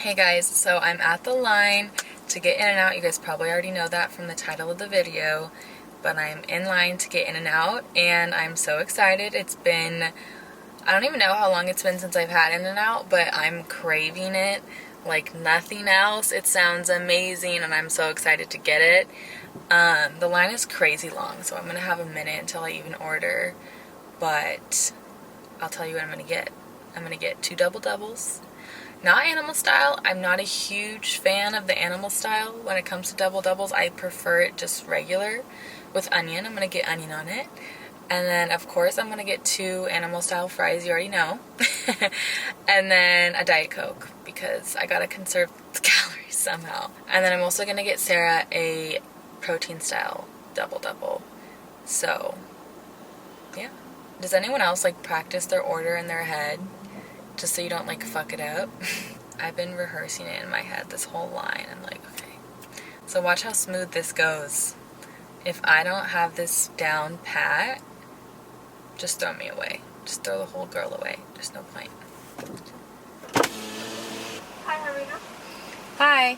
Hey guys, so I'm at the line to get In-N-Out. You guys probably already know that from the title of the video, but I'm in line to get In-N-Out and I'm so excited. It's been, I don't even know how long it's been since I've had In-N-Out, but I'm craving it like nothing else. It sounds amazing and I'm so excited to get it. The line is crazy long, so I'm gonna have a minute until I even order, but I'll tell you what I'm gonna get. I'm gonna get 2 double doubles. Not animal style. I'm not a huge fan of the animal style when it comes to double doubles. I prefer it just regular with onion. I'm going to get onion on it. And then, of course, I'm going to get 2 animal style fries. You already know. And then a Diet Coke because I got to conserve the calories somehow. And then I'm also going to get Sarah a protein style double double. So, yeah. Does anyone else like practice their order in their head? Just so you don't like fuck it up. I've been rehearsing it in my head this whole line. I'm like, okay. So watch how smooth this goes. If I don't have this down pat, just throw me away. Just throw the whole girl away. There's no point. Hi, how are you? Hi.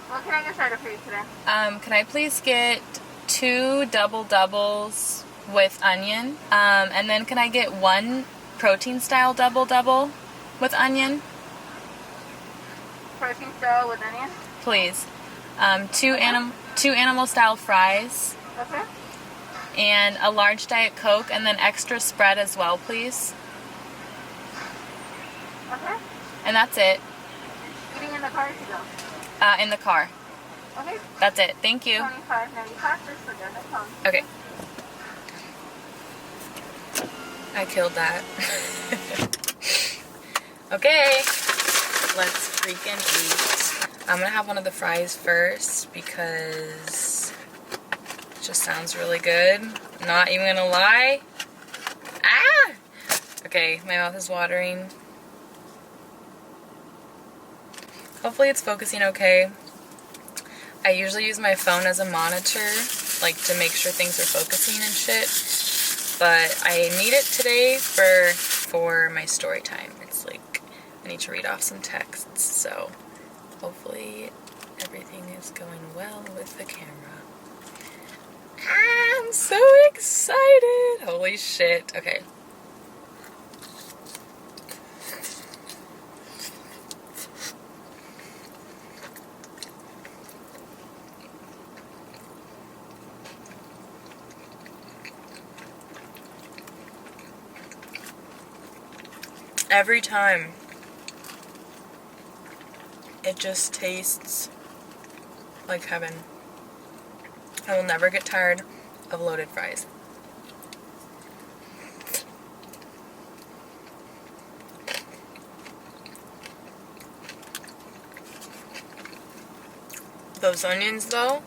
What can I get started for you today? Can I please get 2 double doubles with onion? And then can I get 1 protein style double double with onion? Protein style with onion? Please. 2 animal style fries. Okay. And a large Diet Coke, and then extra spread as well, please. Okay. And that's it. Eating in the car to go? In the car. Okay. That's it. Thank you. $25.95 for dinner. Okay. I killed that. Okay, let's freaking eat. I'm gonna have one of the fries first because it just sounds really good. Not even gonna lie. Ah! Okay, my mouth is watering. Hopefully it's focusing okay. I usually use my phone as a monitor, like to make sure things are focusing and shit. But I need it today for my story time. It's like I need to read off some texts, so hopefully everything is going well with the camera. I'm so excited! Holy shit. Okay. Every time, it just tastes like heaven. I will never get tired of loaded fries. Those onions though,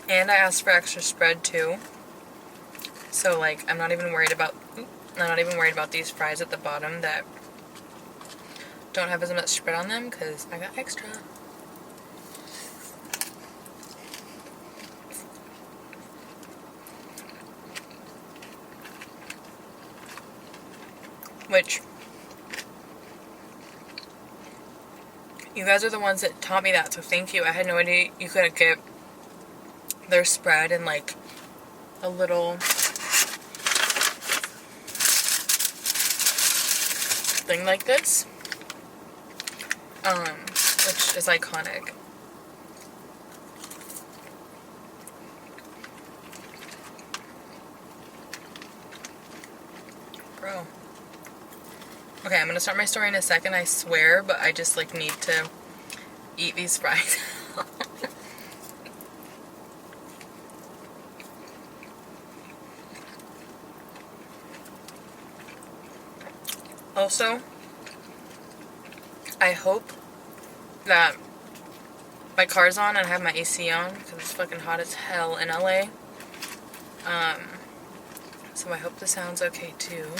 and I asked for extra spread too. So like I'm not even worried about these fries at the bottom that don't have as much spread on them because I got extra. Which you guys are the ones that taught me that, so thank you. I had no idea you could get their spread in like a little thing like this, which is iconic. Bro. Okay, I'm gonna start my story in a second, I swear, but I just like need to eat these fries. Also, I hope that my car's on and I have my AC on because it's fucking hot as hell in LA. So I hope the sound's okay too.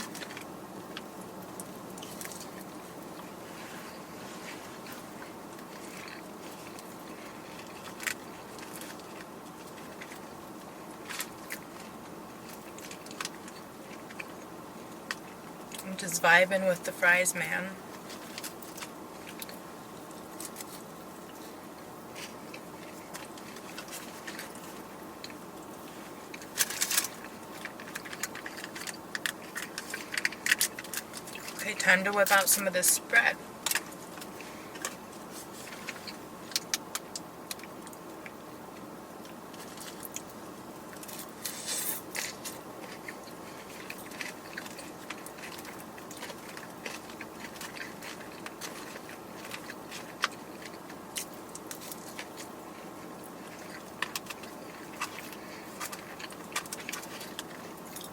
I'm just vibing with the fries, man. Okay, time to whip out some of this spread.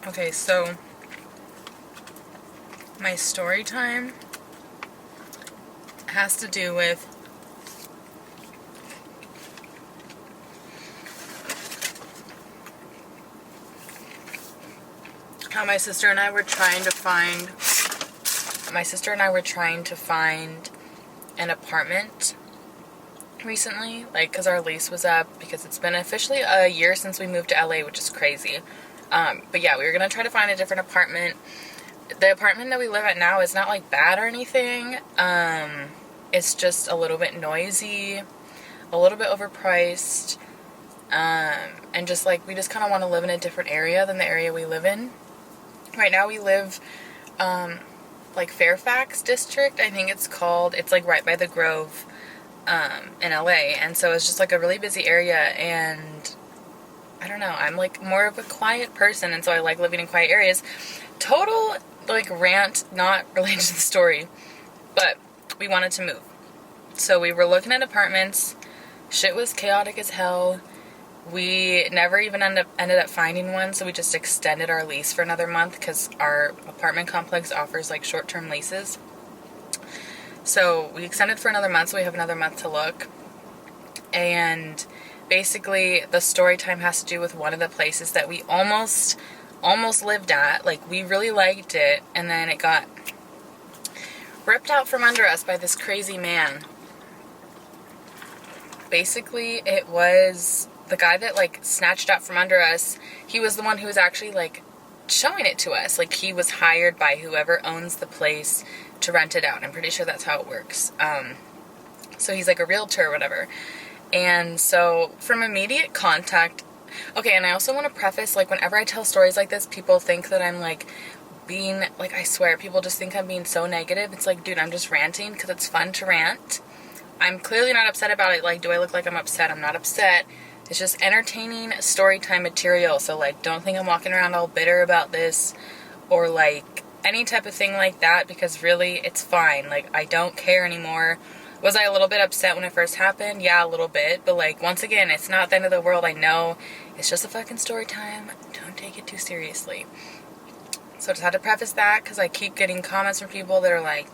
Okay, so my story time has to do with how my sister and I were trying to find an apartment recently, like, because our lease was up, because it's been officially a year since we moved to LA, which is crazy. But yeah, we were gonna try to find a different apartment. The apartment that we live at now is not like bad or anything. It's just a little bit noisy, a little bit overpriced, and just like, we just kind of want to live in a different area than the area we live in. Right now we live, like Fairfax district, I think it's called. It's like right by the Grove, in LA. And so it's just like a really busy area, and I don't know, I'm like more of a quiet person, and so I like living in quiet areas. Total like rant, not related to the story, but we wanted to move. So we were looking at apartments. Shit was chaotic as hell. We never even ended up finding one, so we just extended our lease for another month because our apartment complex offers like short-term leases. So we extended for another month, so we have another month to look. And basically the story time has to do with one of the places that we almost lived at. Like, we really liked it, and then it got ripped out from under us by this crazy man. Basically, it was the guy that like snatched out from under us. He was the one who was actually like showing it to us. Like, he was hired by whoever owns the place to rent it out. I'm pretty sure that's how it works. So he's like a realtor or whatever. And so from immediate contact, okay, and I also want to preface, like, whenever I tell stories like this, people think that I'm like being, like, I swear, people just think I'm being so negative. It's like, dude, I'm just ranting because it's fun to rant. I'm clearly not upset about it. Like, do I look like I'm upset? I'm not upset. It's just entertaining story time material. So, like, don't think I'm walking around all bitter about this or, like, any type of thing like that, because really, it's fine. Like, I don't care anymore. Was I a little bit upset when it first happened? Yeah, a little bit. But, like, once again, it's not the end of the world. I know. It's just a fucking story time. Don't take it too seriously. So I just had to preface that because I keep getting comments from people that are like,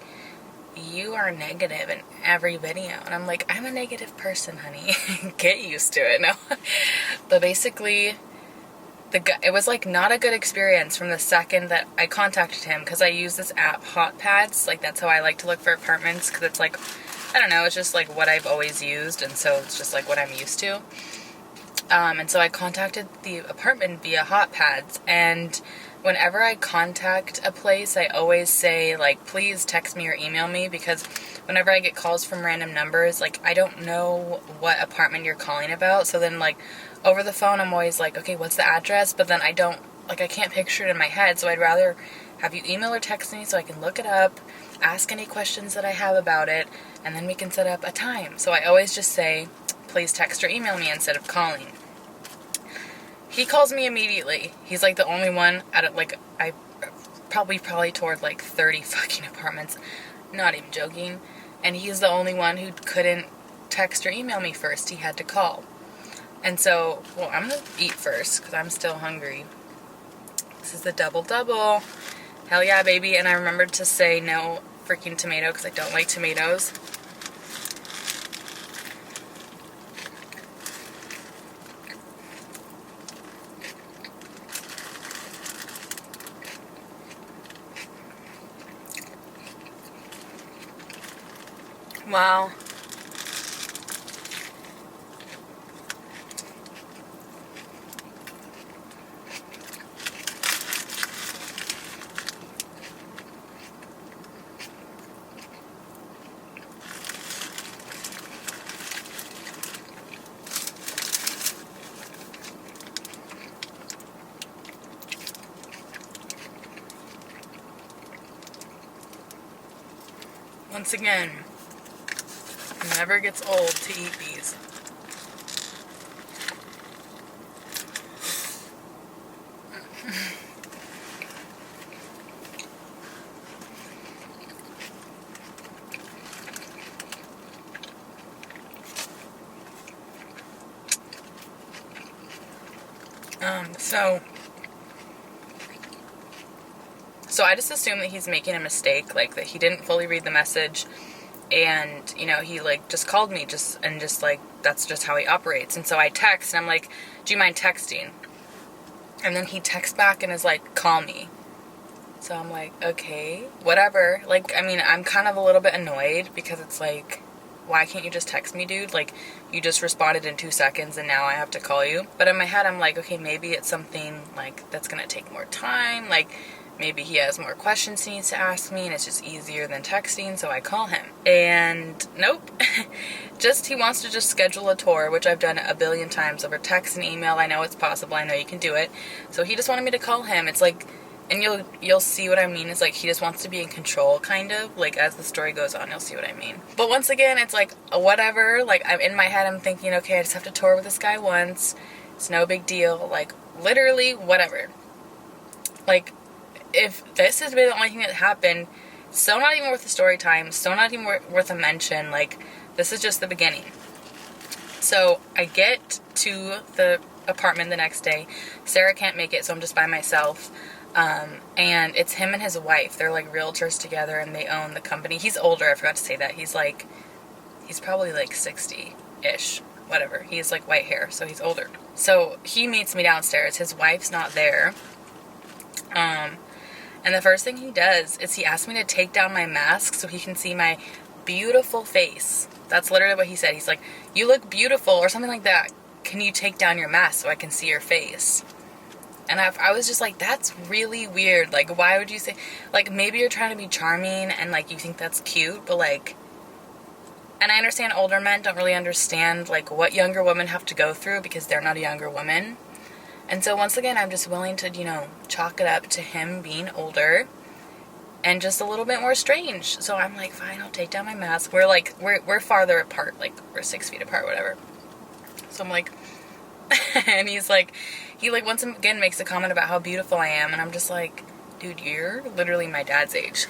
you are negative in every video. And I'm like, I'm a negative person, honey. Get used to it. No. But basically, it was like not a good experience from the second that I contacted him, because I use this app, Hot Pads. Like, that's how I like to look for apartments, because it's like, I don't know, it's just like what I've always used, and so it's just like what I'm used to. And so I contacted the apartment via Hot Pads, and whenever I contact a place, I always say, like, please text me or email me, because whenever I get calls from random numbers, like, I don't know what apartment you're calling about, so then, like, over the phone, I'm always like, okay, what's the address? But then I can't picture it in my head, so I'd rather have you email or text me so I can look it up, ask any questions that I have about it, and then we can set up a time. So I always just say, please text or email me instead of calling. He calls me immediately. He's like the only one out of, like, I probably toured like 30 fucking apartments. Not even joking. And he's the only one who couldn't text or email me first. He had to call. And so, well, I'm gonna eat first because I'm still hungry. This is the double-double. Hell yeah, baby. And I remembered to say no freaking tomato because I don't like tomatoes. Wow. Once again, it never gets old to eat these. So I just assume that he's making a mistake, like that he didn't fully read the message, and you know, he like just called me just like that's just how he operates. And so I text and I'm like, do you mind texting? And then he texts back and is like, call me. So I'm like, okay, whatever. Like, I mean, I'm kind of a little bit annoyed because it's like, why can't you just text me, dude? Like, you just responded in 2 seconds and now I have to call you. But in my head, I'm like, okay, maybe it's something like that's gonna take more time. Like, maybe he has more questions he needs to ask me and it's just easier than texting, so I call him. And nope. He wants to just schedule a tour, which I've done a billion times over text and email. I know it's possible. I know you can do it. So he just wanted me to call him. It's like, and you'll see what I mean. It's like he just wants to be in control, kind of. Like, as the story goes on, you'll see what I mean. But once again, it's like, whatever. Like, I'm in my head, I'm thinking, okay, I just have to tour with this guy once. It's no big deal. Like, literally, whatever. Like, if this has been the only thing that happened, so not even worth the story time, so not even worth a mention. Like, this is just the beginning. So I get to the apartment the next day. Sarah can't make it, so I'm just by myself. And it's him and his wife. They're like realtors together and they own the company. He's older, I forgot to say that. He's probably like 60-ish, whatever. He has like white hair, so he's older. So he meets me downstairs. His wife's not there. And the first thing he does is he asks me to take down my mask so he can see my beautiful face. That's literally what he said. He's like, you look beautiful, or something like that. Can you take down your mask so I can see your face? And I was just like, that's really weird. Like, why would you say, like, maybe you're trying to be charming and like you think that's cute, but like, and I understand older men don't really understand like what younger women have to go through because they're not a younger woman. And so once again, I'm just willing to, you know, chalk it up to him being older and just a little bit more strange. So I'm like, fine, I'll take down my mask. We're farther apart, like we're 6 feet apart, whatever. So I'm like, and he once again makes a comment about how beautiful I am. And I'm just like, dude, you're literally my dad's age.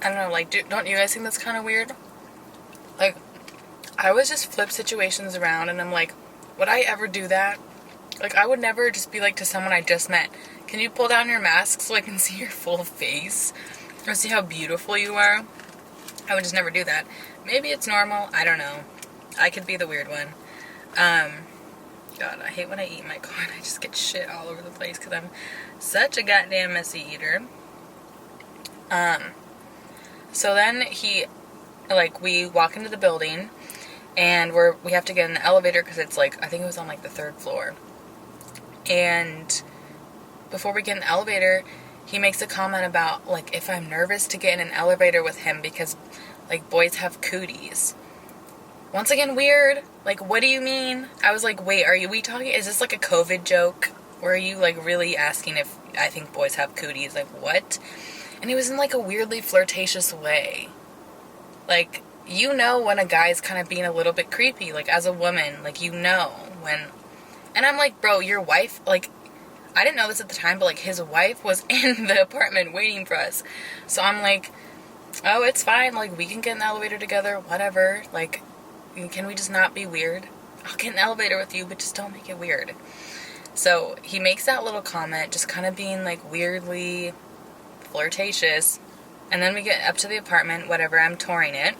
I don't know, like, don't you guys think that's kind of weird? Like, I always just flip situations around and I'm like, would I ever do that? Like, I would never just be like to someone I just met, can you pull down your mask so I can see your full face? Or see how beautiful you are? I would just never do that. Maybe it's normal, I don't know. I could be the weird one. God, I hate when I eat in my car and I just get shit all over the place because I'm such a goddamn messy eater. So then we walk into the building and we have to get in the elevator because it's like, I think it was on like the 3rd floor. And before we get in the elevator, he makes a comment about like if I'm nervous to get in an elevator with him because like boys have cooties. Once again, weird. Like, what do you mean? I was like, wait, we talking, is this like a COVID joke? Or are you like really asking if I think boys have cooties? Like, what? And it was in like a weirdly flirtatious way. Like, you know when a guy's kind of being a little bit creepy, like as a woman, like you know when, and I'm like, bro, your wife, like, I didn't know this at the time, but like his wife was in the apartment waiting for us. So I'm like, oh, it's fine, like we can get in the elevator together, whatever, like, can we just not be weird? I'll get in the elevator with you, but just don't make it weird. So he makes that little comment, just kind of being like weirdly flirtatious. And then we get up to the apartment, whatever, I'm touring it.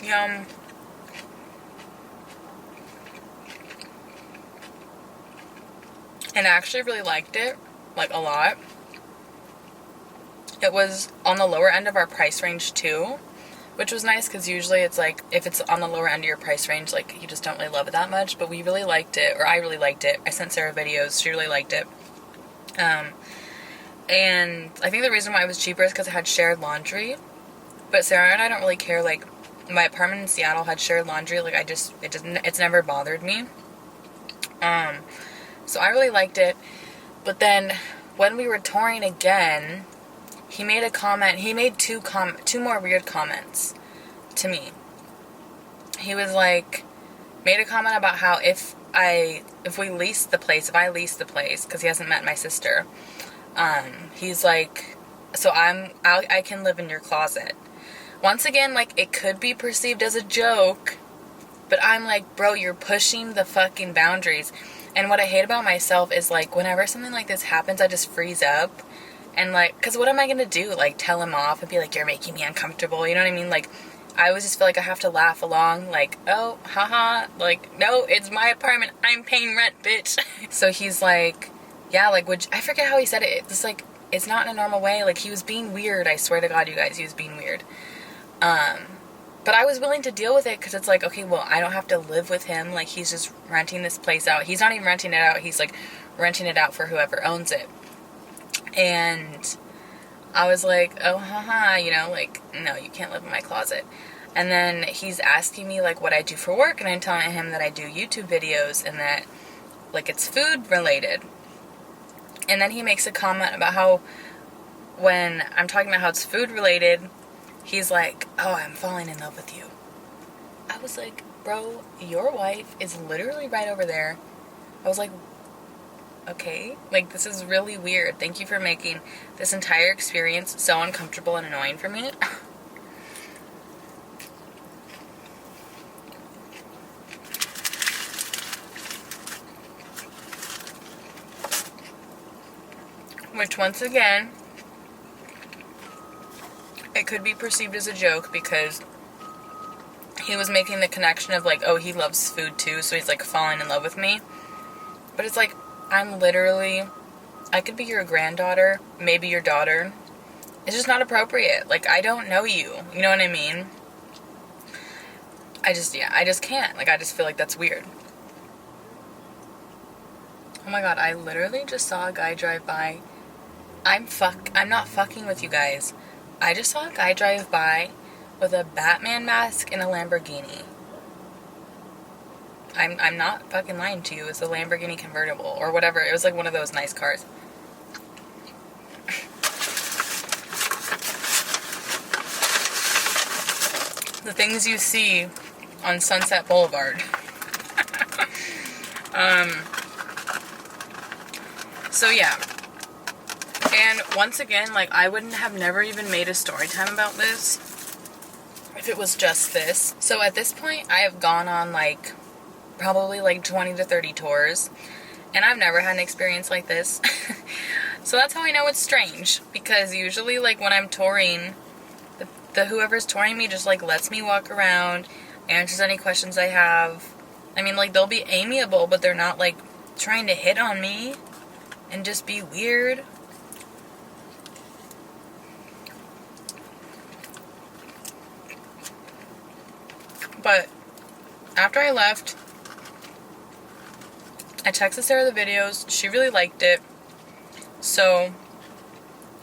Yum. And I actually really liked it, like, a lot. It was on the lower end of our price range too, which was nice because usually it's like, if it's on the lower end of your price range, like, you just don't really love it that much. But we really liked it, or I really liked it. I sent Sarah videos. She really liked it. And I think the reason why it was cheaper is because it had shared laundry. But Sarah and I don't really care. Like, my apartment in Seattle had shared laundry. Like, it's never bothered me. So I really liked it. But then when we were touring again, he made a comment. He made two more weird comments to me. He was like, made a comment about how if I lease the place, because he hasn't met my sister, he's like, so I can live in your closet. Once again, like, it could be perceived as a joke, but I'm like, bro, you're pushing the fucking boundaries. And what I hate about myself is, like, whenever something like this happens, I just freeze up. And, like, because what am I going to do? Like, tell him off and be like, you're making me uncomfortable. You know what I mean? Like, I always just feel like I have to laugh along. Like, oh, haha. Like, no, it's my apartment. I'm paying rent, bitch. So he's like, yeah, like, I forget how he said it. It's like, it's not in a normal way. Like, he was being weird. I swear to God, you guys, he was being weird. But I was willing to deal with it because it's like, okay, well, I don't have to live with him. Like, he's just renting this place out. He's not even renting it out. He's, like, renting it out for whoever owns it. And I was like, oh, haha, you know, like, no, you can't live in my closet. And then he's asking me, like, what I do for work. And I'm telling him that I do YouTube videos and that, like, it's food related. And then he makes a comment about how when I'm talking about how it's food related, he's like, oh, I'm falling in love with you. I was like, bro, your wife is literally right over there. I was like, okay, like, this is really weird. Thank you for making this entire experience so uncomfortable and annoying for me. Which, once again, it could be perceived as a joke because he was making the connection of, like, oh, he loves food too, so he's, like, falling in love with me. But it's like, I'm literally, I could be your granddaughter, maybe your daughter. It's just not appropriate. Like, I don't know you. You know what I mean? I just can't. Like, I just feel like that's weird. Oh my God, I literally just saw a guy drive by. I'm not fucking with you guys. I just saw a guy drive by with a Batman mask and a Lamborghini. I'm not fucking lying to you. It's a Lamborghini convertible or whatever. It was like one of those nice cars. The things you see on Sunset Boulevard. So yeah. And once again, like, I wouldn't have never even made a story time about this if it was just this. So at this point, I have gone on, like, probably, like, 20 to 30 tours. And I've never had an experience like this. So that's how I know it's strange. Because usually, like, when I'm touring, the whoever's touring me just, like, lets me walk around, answers any questions I have. I mean, like, they'll be amiable, but they're not, like, trying to hit on me and just be weird. But after I left, I texted Sarah the videos. She really liked it. So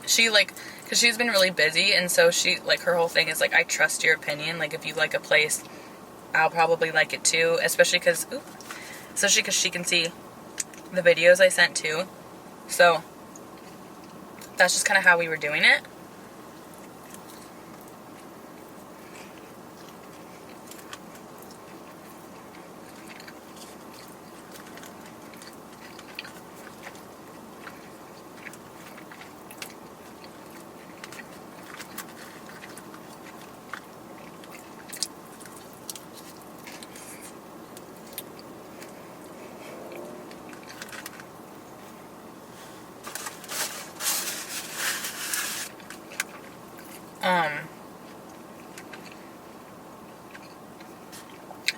she, like, because she's been really busy, and so she, like, her whole thing is, like, I trust your opinion. Like, if you like a place, I'll probably like it too. Especially because she can see the videos I sent too. So that's just kind of how we were doing it.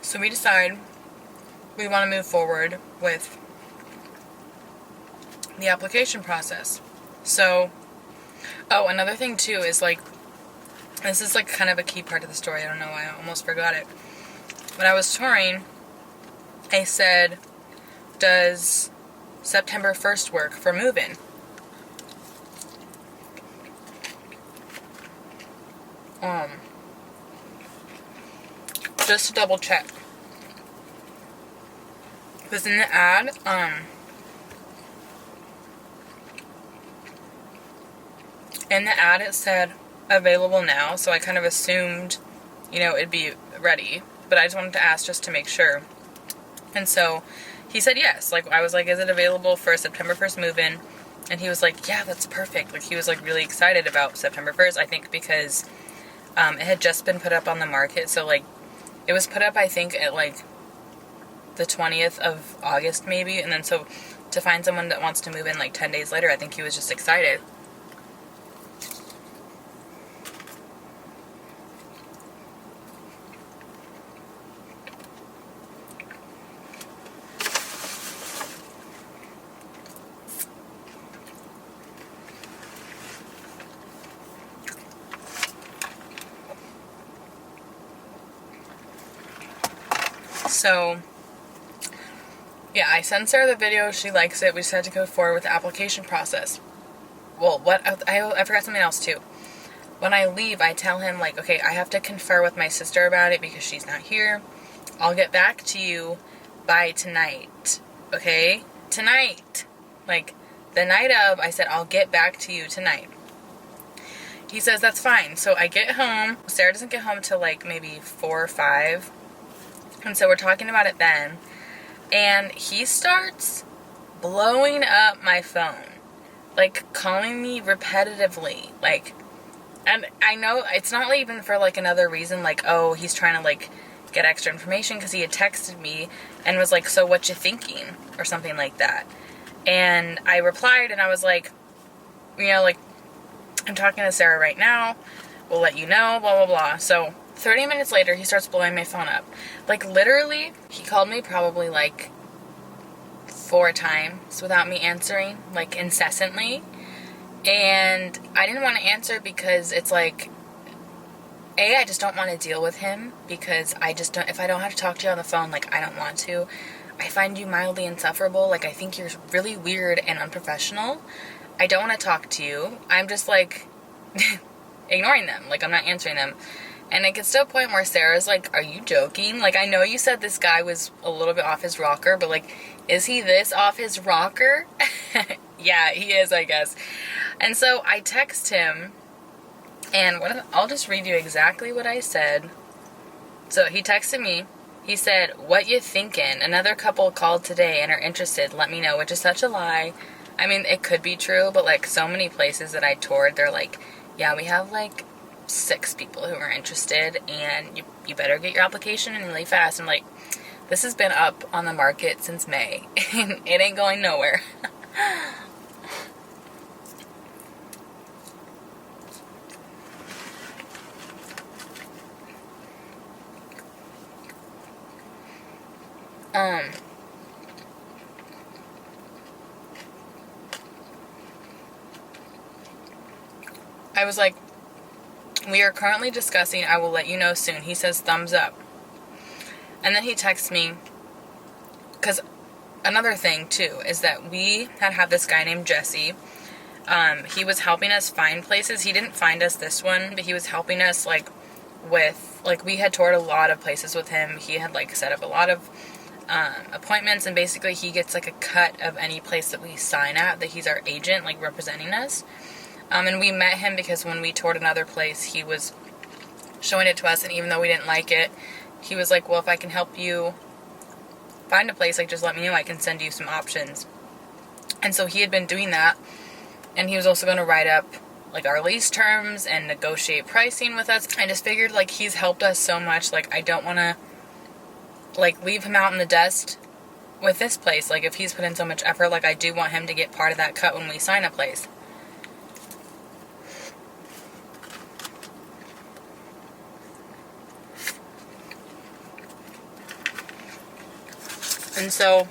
So we decide we want to move forward with the application process. So, oh, another thing too is like, this is like kind of a key part of the story. I don't know why I almost forgot it. When I was touring, I said, does September 1st work for move-in? Just to double check. Because in the ad, it said available now, so I kind of assumed, you know, it'd be ready. But I just wanted to ask just to make sure. And so he said yes. Like, I was like, is it available for September 1st move-in? And he was like, yeah, that's perfect. Like, he was like really excited about September 1st, I think because it had just been put up on the market. So like, it was put up, I think, at like the 20th of August maybe. And then so to find someone that wants to move in like 10 days later, I think he was just excited. So, yeah, I sent Sarah the video. She likes it. We just had to go forward with the application process. Well, I forgot something else too. When I leave, I tell him, like, okay, I have to confer with my sister about it because she's not here. I'll get back to you by tonight. Okay? Tonight. Like, the night of, I said, I'll get back to you tonight. He says, that's fine. So I get home. Sarah doesn't get home till like maybe 4 or 5. And so we're talking about it then. And he starts blowing up my phone. Like, calling me repetitively. Like, and I know it's not like even for like another reason. Like, oh, he's trying to like get extra information because he had texted me and was like, so what you thinking? Or something like that. And I replied and I was like, you know, like, I'm talking to Sarah right now. We'll let you know, blah, blah, blah. So 30 minutes later, he starts blowing my phone up. Like, literally, he called me probably, like, 4 times without me answering, like, incessantly. And I didn't want to answer because it's like, A, I just don't want to deal with him because I just don't, if I don't have to talk to you on the phone, like, I don't want to. I find you mildly insufferable. Like, I think you're really weird and unprofessional. I don't want to talk to you. I'm just, like, ignoring them. Like, I'm not answering them. And it gets to a point where Sarah's like, are you joking? Like, I know you said this guy was a little bit off his rocker, but like, is he this off his rocker? Yeah, he is, I guess. And so I text him, and I'll just read you exactly what I said. So he texted me. He said, what you thinking? Another couple called today and are interested. Let me know, which is such a lie. I mean, it could be true, but like so many places that I toured, they're like, yeah, we have like 6 people who are interested and you better get your application in really fast. I'm like, this has been up on the market since May and it ain't going nowhere. I was like, we are currently discussing. I will let you know soon. He says thumbs up. And then he texts me, because another thing too is that we had this guy named Jesse. He was helping us find places. He didn't find us this one, but he was helping us like with, like, we had toured a lot of places with him. He had like set up a lot of appointments, and basically he gets like a cut of any place that we sign at, that he's our agent, like representing us. And we met him because when we toured another place, he was showing it to us, and even though we didn't like it, he was like, well, if I can help you find a place, like, just let me know, I can send you some options. And so he had been doing that, and he was also going to write up like our lease terms and negotiate pricing with us. I just figured, like, he's helped us so much, like, I don't want to like leave him out in the dust with this place. Like, if he's put in so much effort, like, I do want him to get part of that cut when we sign a place. And so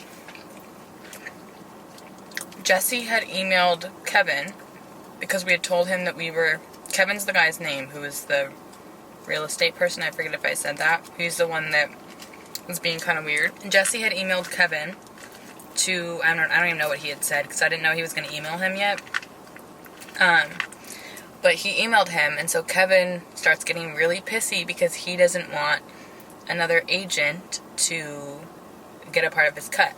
Jesse had emailed Kevin because we had told him that we were, Kevin's the guy's name who is the real estate person. I forget if I said that. He's the one that was being kind of weird. And Jesse had emailed Kevin to, I don't even know what he had said because I didn't know he was going to email him yet. But he emailed him, and so Kevin starts getting really pissy because he doesn't want another agent to get a part of his cut.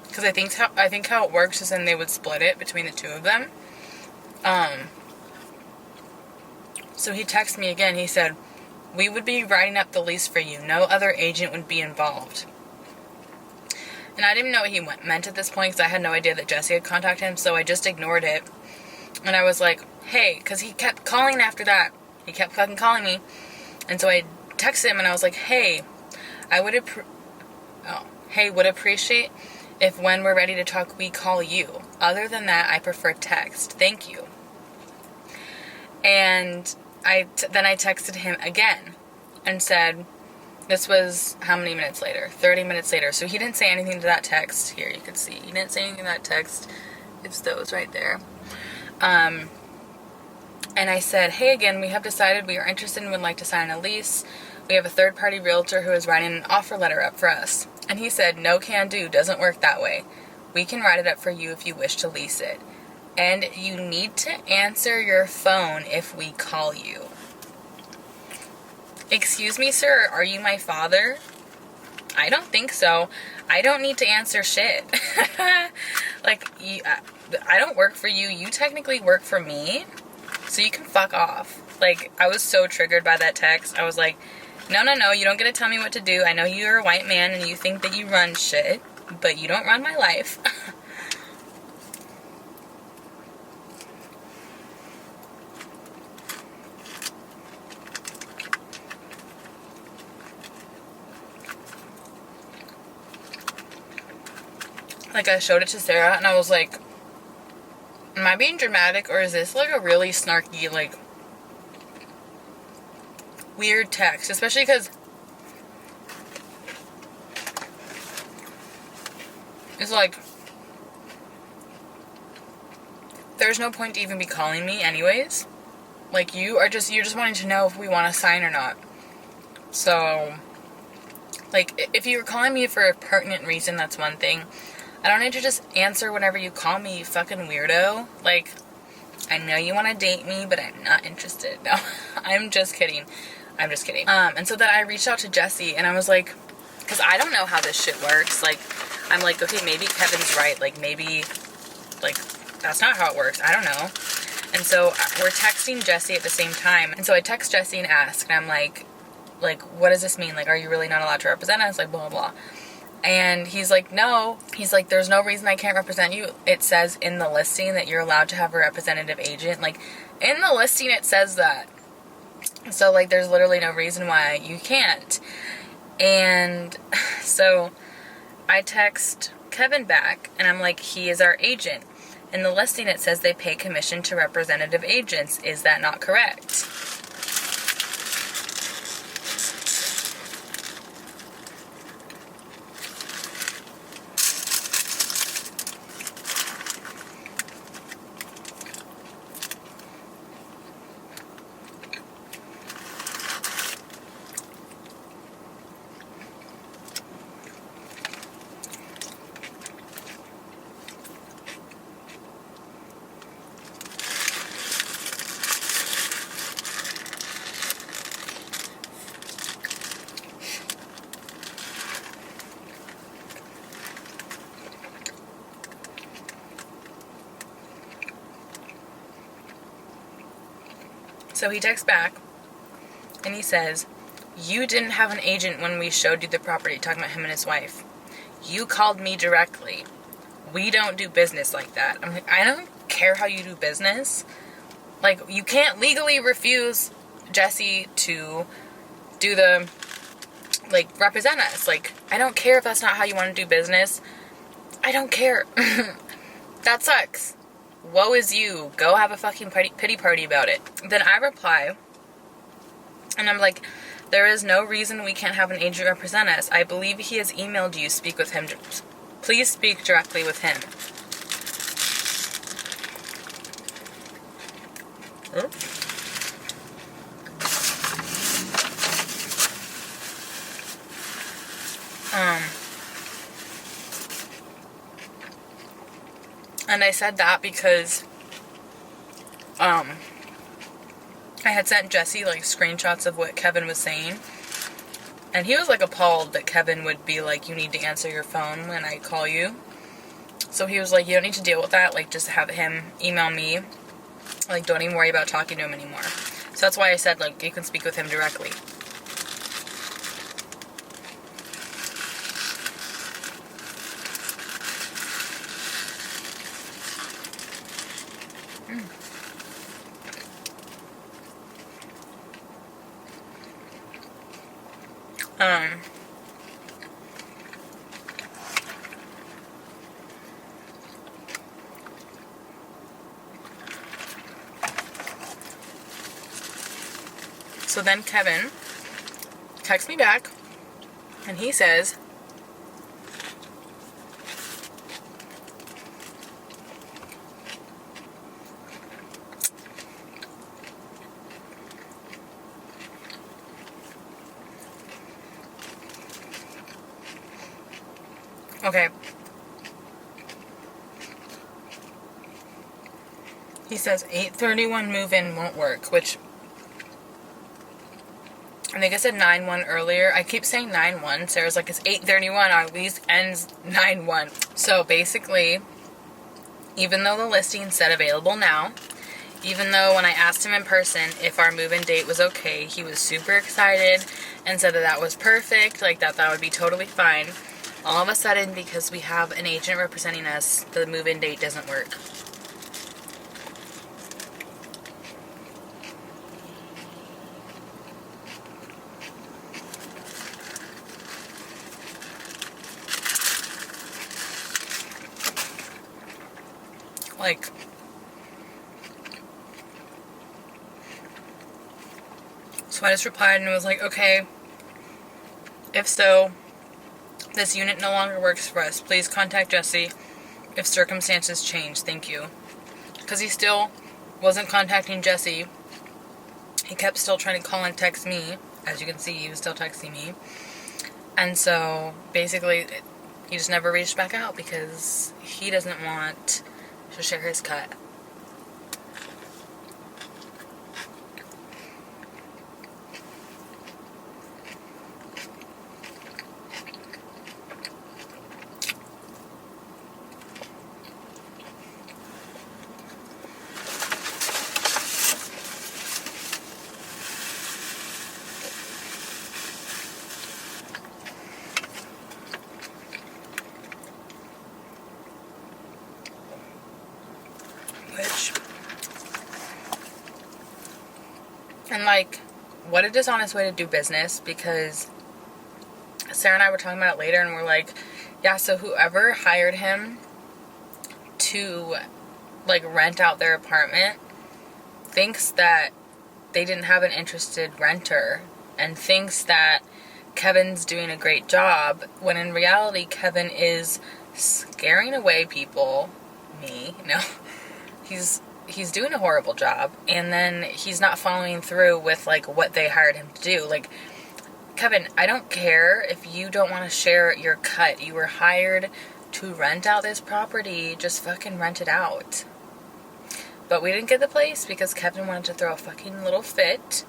Because I think how it works is then they would split it between the two of them. So he texted me again. He said, "We would be writing up the lease for you. No other agent would be involved." And I didn't even know what he meant at this point because I had no idea that Jesse had contacted him. So I just ignored it. And I was like, "Hey," because he kept calling after that. He kept fucking calling me. And so I texted him and I was like, "Hey, would appreciate if when we're ready to talk, we call you. Other than that, I prefer text. Thank you." And then I texted him again and said, this was how many minutes later? 30 minutes later. So he didn't say anything to that text. Here, you can see. He didn't say anything to that text. It's those right there. And I said, "Hey, again, we have decided we are interested and would like to sign a lease. We have a third-party realtor who is writing an offer letter up for us." And he said, "No can do. Doesn't work that way. We can write it up for you if you wish to lease it. And you need to answer your phone if we call you." Excuse me, sir, are you my father? I don't think so. I don't need to answer shit. Like, I don't work for you. You technically work for me. So you can fuck off. Like, I was so triggered by that text. I was like, no, you don't get to tell me what to do. I know you're a white man and you think that you run shit, but you don't run my life. Like, I showed it to Sarah, and I was like, am I being dramatic, or is this, like, a really snarky, like, weird text? Especially because it's like, there's no point to even be calling me anyways. Like, you're just wanting to know if we want to sign or not. So, like, if you were calling me for a pertinent reason, that's one thing. I don't need to just answer whenever you call me, you fucking weirdo. Like, I know you want to date me, but I'm not interested. No, I'm just kidding. And so then I reached out to Jesse, and I was like, because I don't know how this shit works. Like, I'm like, okay, maybe Kevin's right. Like, maybe, like, that's not how it works. I don't know. And so we're texting Jesse at the same time. And so I text Jesse and ask, and I'm like, what does this mean? Like, are you really not allowed to represent us? Like, blah, blah, blah. And he's like, no. He's like, there's no reason I can't represent you. It says in the listing that you're allowed to have a representative agent. Like, in the listing it says that. So, like, there's literally no reason why you can't. And so I text Kevin back, and I'm like, he is our agent. In the listing it says they pay commission to representative agents. Is that not correct? So he texts back, and he says, "You didn't have an agent when we showed you the property," talking about him and his wife. "You called me directly. We don't do business like that." I'm like, I don't care how you do business. Like, you can't legally refuse Jesse to do the, like, represent us. Like, I don't care if that's not how you want to do business. I don't care. That sucks. Woe is you. Go have a fucking pity party about it. Then I reply, and I'm like, there is no reason we can't have an agent represent us. I believe he has emailed you. Speak with him. Please speak directly with him. And I said that because I had sent Jesse like screenshots of what Kevin was saying, and he was like appalled that Kevin would be like, you need to answer your phone when I call you. So he was like, you don't need to deal with that, like just have him email me, like don't even worry about talking to him anymore. So that's why I said like you can speak with him directly. So then Kevin texts me back, and he says, okay. He says 8:31 move-in won't work, which I think I said 9-1 earlier. I keep saying 9-1. Sarah's like, it's 8:31. Our lease ends 9-1. So basically, even though the listing said available now, even though when I asked him in person if our move-in date was okay, he was super excited and said that that was perfect, like that would be totally fine. All of a sudden, because we have an agent representing us, the move-in date doesn't work. Like, so I just replied and was like, okay, if so, this unit no longer works for us. Please contact Jesse if circumstances change. Thank you. Because he still wasn't contacting Jesse. He kept still trying to call and text me. As you can see, he was still texting me. And so, basically, he just never reached back out because he doesn't want to share his cut. And like, what a dishonest way to do business, because Sarah and I were talking about it later and we're like, yeah, so whoever hired him to like rent out their apartment thinks that they didn't have an interested renter and thinks that Kevin's doing a great job, when in reality Kevin is scaring away people. He's doing a horrible job, and then he's not following through with like what they hired him to do. Like, Kevin, I don't care if you don't want to share your cut. You were hired to rent out this property. Just fucking rent it out. But we didn't get the place because Kevin wanted to throw a fucking little fit,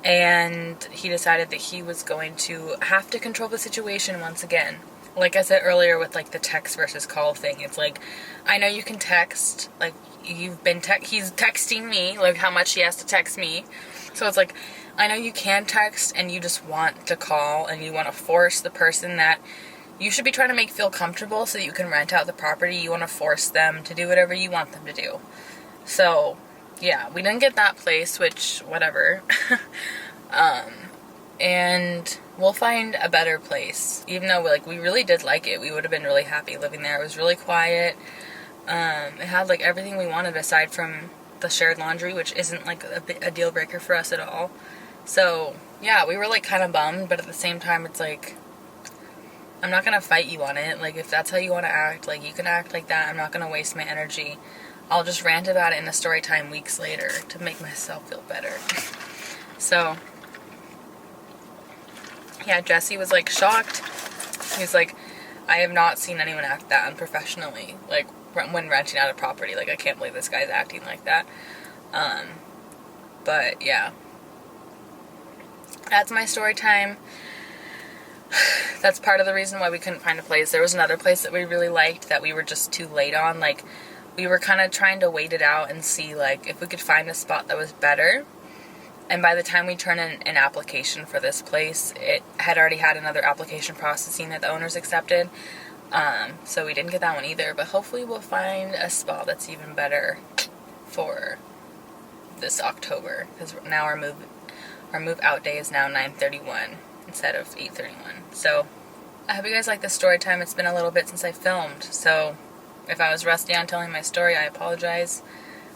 and he decided that he was going to have to control the situation once again. Like I said earlier with like the text versus call thing, it's like, I know you can text, like he's texting me, like how much he has to text me. So it's like, I know you can text and you just want to call and you want to force the person that you should be trying to make feel comfortable so that you can rent out the property. You want to force them to do whatever you want them to do. So yeah, we didn't get that place, which whatever. And we'll find a better place. Even though we really did like it. We would have been really happy living there. It was really quiet. It had like everything we wanted aside from the shared laundry, which isn't like a deal breaker for us at all. So yeah, we were like kind of bummed, but at the same time it's like, I'm not gonna fight you on it. Like, if that's how you want to act, like, you can act like that. I'm not gonna waste my energy. I'll just rant about it in a story time weeks later to make myself feel better. So yeah, Jesse was like shocked. He was like, I have not seen anyone act that unprofessionally, like when renting out a property. Like, I can't believe this guy's acting like that. But yeah, that's my story time. That's part of the reason why we couldn't find a place. There was another place that we really liked that we were just too late on. Like, we were kind of trying to wait it out and see, like, if we could find a spot that was better. And by the time we turned in an application for this place, it had already had another application processing that the owners accepted. So we didn't get that one either. But hopefully we'll find a spot that's even better for this October. Because now our move out day is now 9:31 instead of 8:31. So I hope you guys like this story time. It's been a little bit since I filmed. So if I was rusty on telling my story, I apologize.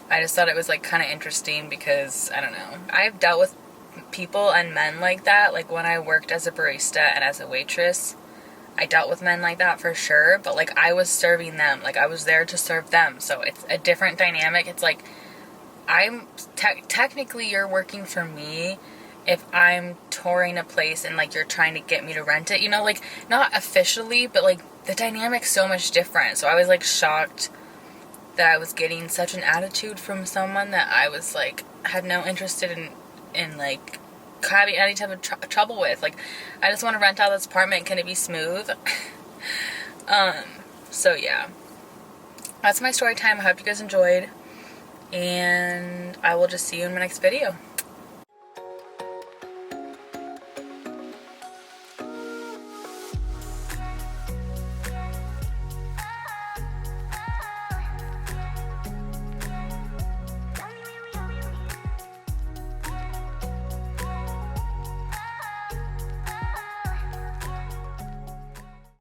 I just thought it was like kind of interesting because, I don't know, I've dealt with people and men like that. Like, when I worked as a barista and as a waitress, I dealt with men like that for sure, but like, I was serving them. Like, I was there to serve them. So it's a different dynamic. It's like, I'm technically you're working for me if I'm touring a place and like you're trying to get me to rent it, you know, like, not officially, but like the dynamic's so much different. So I was like shocked that I was getting such an attitude from someone that I was like, had no interest in like having any type of trouble with. Like, I just want to rent out this apartment. Can it be smooth? So yeah, that's my story time. I hope you guys enjoyed, and I will just see you in my next video.